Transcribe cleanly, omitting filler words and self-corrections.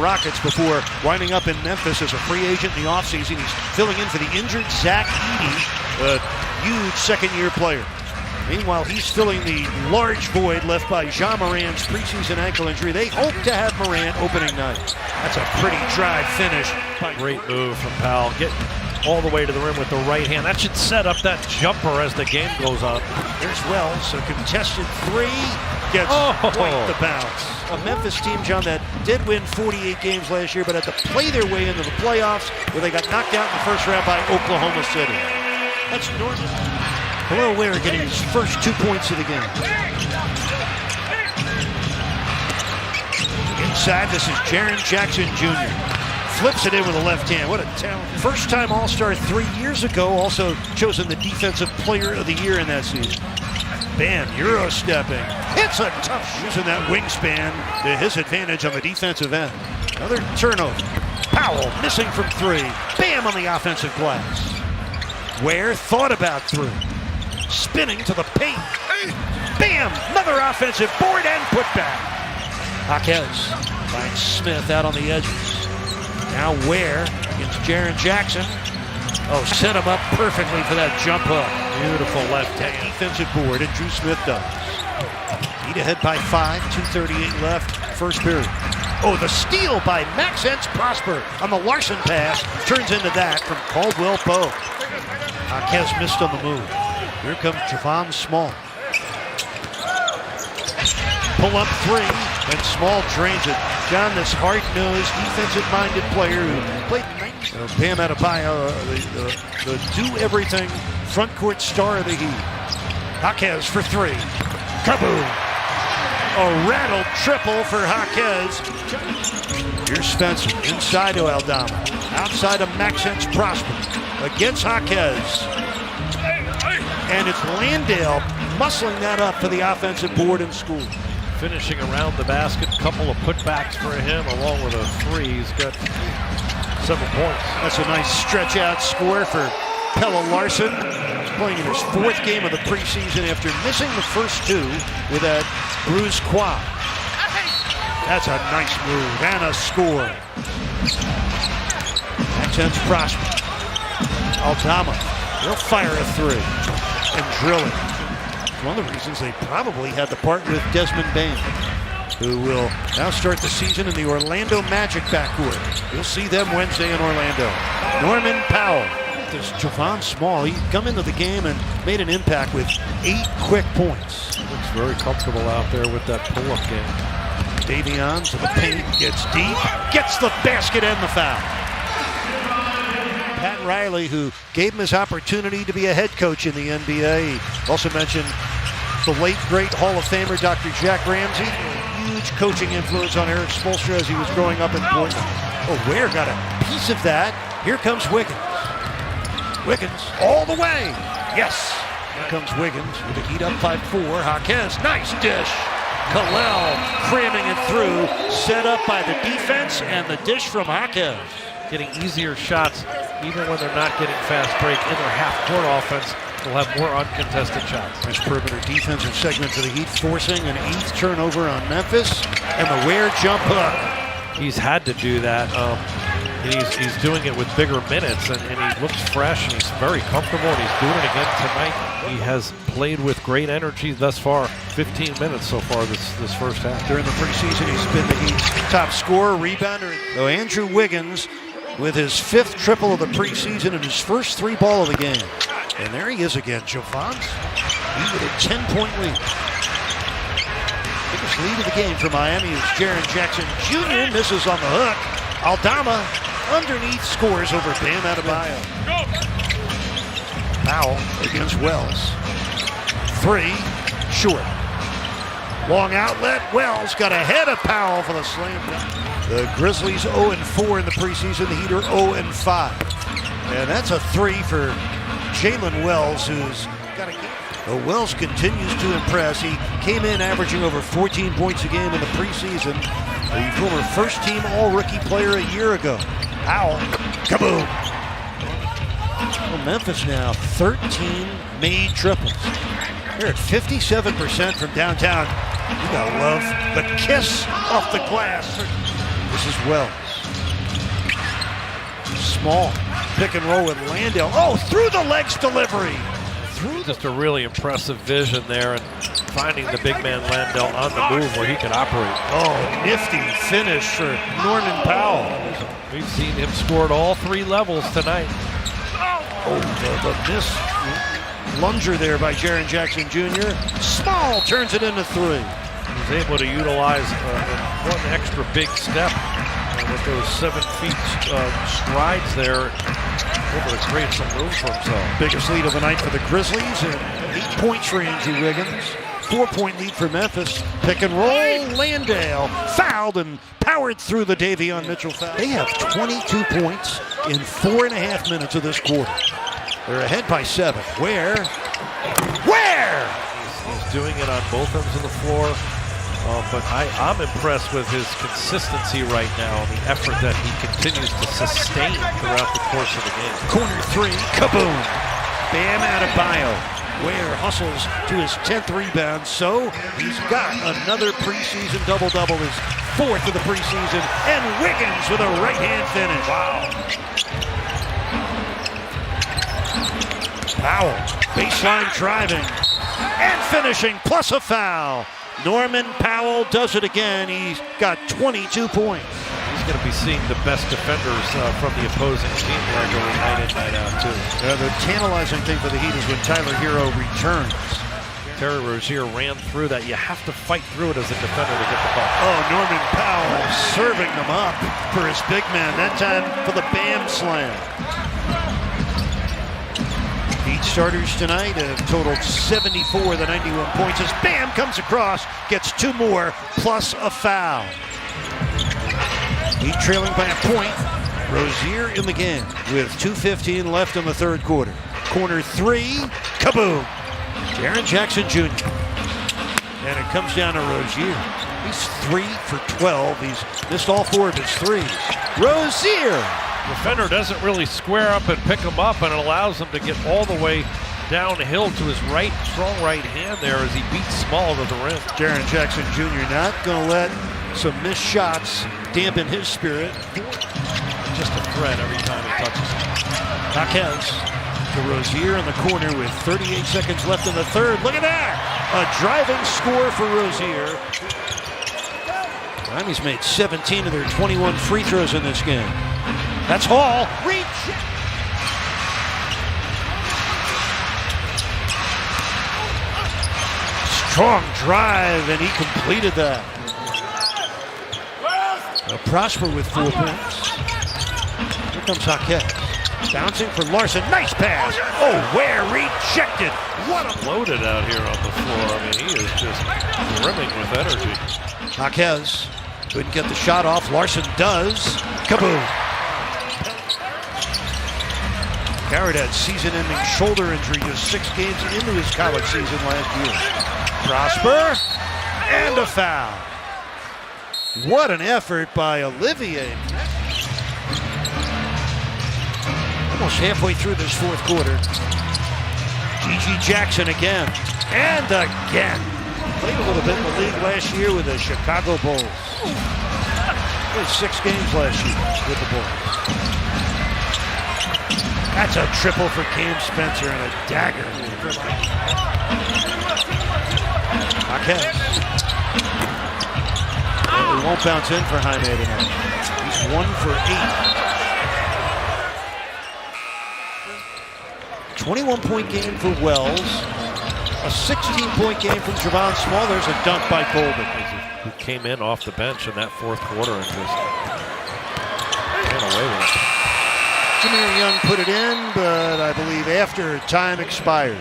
Rockets before winding up in Memphis as a free agent in the offseason. He's filling in for the injured Zach Edey, a huge second-year player. Meanwhile, he's filling the large void left by Ja Morant's preseason ankle injury. They hope to have Morant opening night. That's a pretty dry finish. Great move from Powell. Getting all the way to the rim with the right hand. That should set up that jumper as the game goes on. There's Wells, a contested three. Gets quite the bounce. A Memphis team, John, that did win 48 games last year, but had to play their way into the playoffs where they got knocked out in the first round by Oklahoma City. That's Norman. Hello, Ware getting his first 2 points of the game. Inside, this is Jaren Jackson Jr. Flips it in with a left hand. What a talent. First-time All-Star 3 years ago, also chosen the Defensive Player of the Year in that season. Bam, Euro-stepping. It's a tough using that wingspan to his advantage on the defensive end. Another turnover. Powell missing from three. Bam on the offensive glass. Ware thought about three. Spinning to the paint. Bam! Another offensive board and putback. Jaquez finds Smith out on the edges. Now Ware against Jaren Jackson. Oh, set him up perfectly for that jump hook. Beautiful left hand. Defensive board, and Drew Smith does. Heat ahead by 5, 2:38 left, first period. Oh, the steal by Maxence Prosper on the Larson pass turns into that from Caldwell Pope. Jaquez missed on the move. Here comes Javon Small. Pull up three, and Small drains it. John, this hard-nosed, defensive-minded player who played Bam Adebayo, the do-everything front-court star of the Heat. Jaquez for three. Kaboom! A rattled triple for Jaquez. Here's Spencer, inside to Aldama. Outside of Maxence Prosper. Against Jaquez. And it's Landale muscling that up for the offensive board and school. Finishing around the basket, couple of putbacks for him, along with a three. He's got several points. That's a nice stretch out score for Pelle Larsson. He's playing in his fourth game of the preseason after missing the first two with that bruised quad. That's a nice move and a score. Maxence Prosper. Aldama, he'll fire a three and drill it. One of the reasons they probably had to part with Desmond Bane, who will now start the season in the Orlando Magic backcourt. You'll see them Wednesday in Orlando. Norman Powell. There's Javon Small. He come into the game and made an impact with 8 quick points. Looks very comfortable out there with that pull-up game. Davion to the paint, gets deep, gets the basket and the foul. Pat Riley, who gave him his opportunity to be a head coach in the NBA. He also mentioned the late, great Hall of Famer, Dr. Jack Ramsey. Huge coaching influence on Eric Spoelstra as he was growing up in Portland. Oh, Ware got a piece of that. Here comes Wiggins. Wiggins all the way. Yes. Here comes Wiggins with the Heat up by 4. Jaquez, nice dish. Kalel cramming it through. Set up by the defense and the dish from Jaquez. Getting easier shots even when they're not getting fast break in their half-court offense. They'll have more uncontested shots. Nice perimeter defensive segment for the Heat, forcing an 8th turnover on Memphis, and the Ware jump hook. He's had to do that. He's doing it with bigger minutes, and he looks fresh, and he's very comfortable, and he's doing it again tonight. He has played with great energy thus far. 15 minutes so far this first half. During the preseason, he's been the Heat's top scorer, rebounder. So Andrew Wiggins with his 5th triple of the preseason and his first 3 ball of the game. And there he is again, Javon. He with a 10-point lead. Biggest lead of the game for Miami is Jaren Jackson Jr. misses on the hook. Aldama underneath scores over Bam Adebayo. Powell against Wells. 3, short. Long outlet, Wells got ahead of Powell for the slam dunk. The Grizzlies 0-4 in the preseason, the Heat are 0-5. And that's a 3 for Jalen Wells, who's got a game. Wells continues to impress. He came in averaging over 14 points a game in the preseason. The former first-team All-Rookie player a year ago. Powell, kaboom. Well, Memphis now, 13 made triples. They're at 57% from downtown. You gotta love the kiss off the glass. This is Wells. Small pick and roll with Landale. Oh, through the legs delivery. Just a really impressive vision there and finding the big man Landale on the move where he can operate. Oh, nifty finish for Norman Powell. We've seen him score at all three levels tonight. Oh, the miss lunger there by Jaren Jackson Jr. Small turns it into three. He's able to utilize one extra big step with those 7 feet strides there. Able to create some room for himself. Biggest lead of the night for the Grizzlies, and 8 points for Andrew Wiggins. 4-point lead for Memphis. Pick and roll, Landale fouled and powered through the Davion Mitchell foul. They have 22 points in 4.5 minutes of this quarter. They're ahead by 7. Where? He's doing it on both ends of the floor. But I'm impressed with his consistency right now and the effort that he continues to sustain throughout the course of the game. Corner 3, kaboom! Bam Adebayo. Ware hustles to his 10th rebound, so he's got another preseason double-double, his 4th of the preseason, and Wiggins with a right-hand finish. Wow. Powell, baseline driving, and finishing, plus a foul. Norman Powell does it again. He's got 22 points. He's going to be seeing the best defenders from the opposing team regularly night in, night out, too. The tantalizing thing for the Heat is when Tyler Hero returns. Terry Rozier ran through that. You have to fight through it as a defender to get the ball. Oh, Norman Powell serving them up for his big man. That time for the Bam slam. Heat starters tonight have totaled 74 of the 91 points as Bam comes across, gets 2 more, plus a foul. Heat trailing by a point. Rozier in the game with 2:15 left in the third quarter. Corner 3, kaboom! Jaren Jackson Jr. And it comes down to Rozier. He's 3 for 12. He's missed all 4 of his threes. Rozier! Defender doesn't really square up and pick him up, and it allows him to get all the way downhill to his right, strong right hand there as he beats Small to the rim. Jaren Jackson Jr. not going to let some missed shots dampen his spirit. Just a threat every time he touches him. Marquez to Rozier in the corner with 38 seconds left in the third. Look at that! A driving score for Rozier. Miami's made 17 of their 21 free throws in this game. That's Hall. Reach. Strong drive, and he completed that. Now Prosper with 4 points. Here comes Haquez. Bouncing for Larson. Nice pass. Oh, Ware rejected. What a loaded out here on the floor. I mean, he is just brimming with energy. Haquez couldn't get the shot off. Larson does. Kaboom. Garrett had season-ending shoulder injury just 6 games into his college season last year. Prosper, and a foul. What an effort by Olivier. Almost halfway through this fourth quarter. G.G. Jackson again, and again. Played a little bit in the league last year with the Chicago Bulls. Played 6 games last year with the Bulls. That's a triple for Cam Spencer and a dagger. Marquez. He won't bounce in for Jaime tonight. He's 1 for 8. 21-point game for Wells. A 16-point game from Javon Small. There's a dunk by Golden. Who came in off the bench in that fourth quarter and just ran away with it. Jameer Young put it in, but I believe after time expired.